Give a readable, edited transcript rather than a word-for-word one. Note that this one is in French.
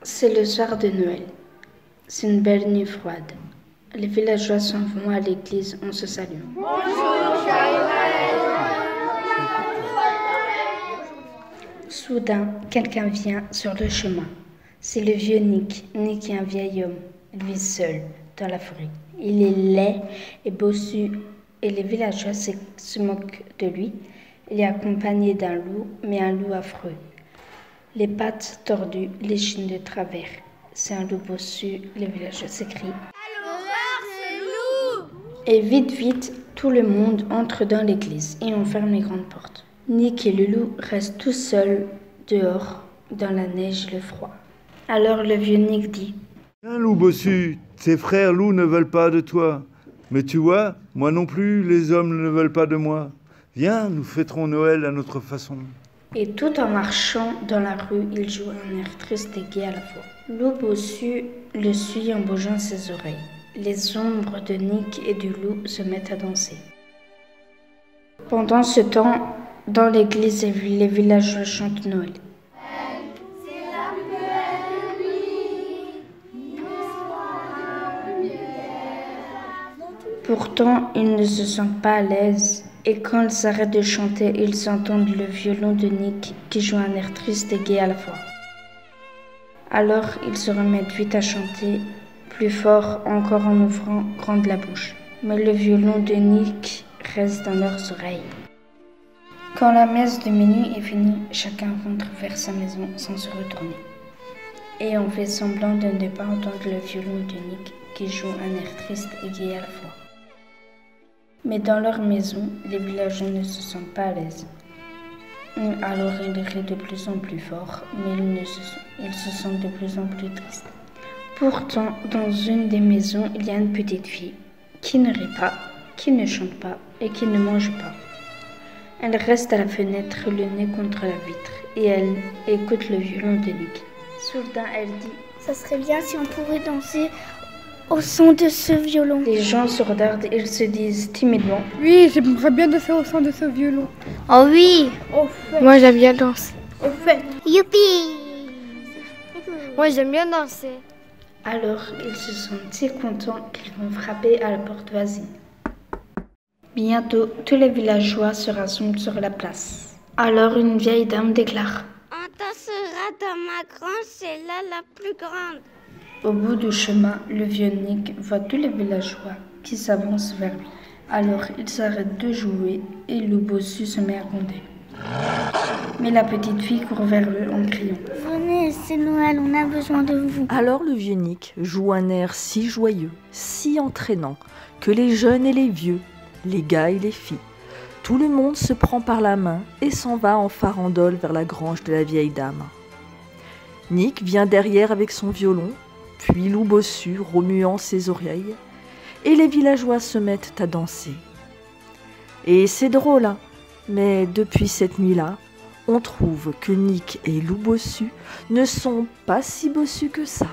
C'est le soir de Noël. C'est une belle nuit froide. Les villageois s'en vont à l'église en se saluant. Soudain, quelqu'un vient sur le chemin. C'est le vieux Nick. Nick est un vieil homme. Il vit seul dans la forêt. Il est laid et bossu et les villageois se moquent de lui. Il est accompagné d'un loup, mais un loup affreux. Les pattes tordues, les chines de travers. C'est un loup bossu, les villageois s'écrient. À l'horreur, ce loup! Et vite, tout le monde entre dans l'église et on ferme les grandes portes. Nick et le loup restent tout seuls dehors, dans la neige et le froid. Alors le vieux Nick dit: Un loup bossu, tes frères loups ne veulent pas de toi. Mais tu vois, moi non plus, les hommes ne veulent pas de moi. Viens, nous fêterons Noël à notre façon. Et tout en marchant dans la rue, il joue un air triste et gai à la fois. Loup bossu le suit en bougeant ses oreilles. Les ombres de Nick et du loup se mettent à danser. Pendant ce temps, dans l'église, les villageois chantent Noël. Pourtant, ils ne se sentent pas à l'aise. Et quand ils s'arrêtent de chanter, ils entendent le violon de Nick qui joue un air triste et gai à la fois. Alors, ils se remettent vite à chanter, plus fort encore en ouvrant grande la bouche. Mais le violon de Nick reste dans leurs oreilles. Quand la messe de minuit est finie, chacun rentre vers sa maison sans se retourner. Et on fait semblant de ne pas entendre le violon de Nick qui joue un air triste et gai à la fois. Mais dans leur maison, les villageois ne se sentent pas à l'aise. Alors ils rient de plus en plus fort, mais ils se sentent de plus en plus tristes. Pourtant, dans une des maisons, il y a une petite fille qui ne rit pas, qui ne chante pas et qui ne mange pas. Elle reste à la fenêtre, le nez contre la vitre, et elle écoute le violon de Nick. Soudain, elle dit: Ça serait bien si on pourrait danser au son de ce violon. Les gens se regardent et ils se disent timidement: Oui, j'aimerais bien danser au son de ce violon. Oh oui! Au fait. Moi, j'aime bien danser. Au fait. Youpi! Moi, j'aime bien danser. Alors, ils se sentent si contents qu'ils vont frapper à la porte voisine. Bientôt, tous les villageois se rassemblent sur la place. Alors, une vieille dame déclare: On dansera dans ma grange, c'est là la plus grande. Au bout du chemin, le vieux Nick voit tous les villageois qui s'avancent vers lui. Alors, il s'arrête de jouer et le bossu se met à gronder. Mais la petite fille court vers eux en criant: Venez, c'est Noël, on a besoin de vous. Alors le vieux Nick joue un air si joyeux, si entraînant, que les jeunes et les vieux, les gars et les filles, tout le monde se prend par la main et s'en va en farandole vers la grange de la vieille dame. Nick vient derrière avec son violon, puis loup bossu remuant ses oreilles, et les villageois se mettent à danser. Et c'est drôle, hein, mais depuis cette nuit-là, on trouve que Nick et loup bossu ne sont pas si bossus que ça.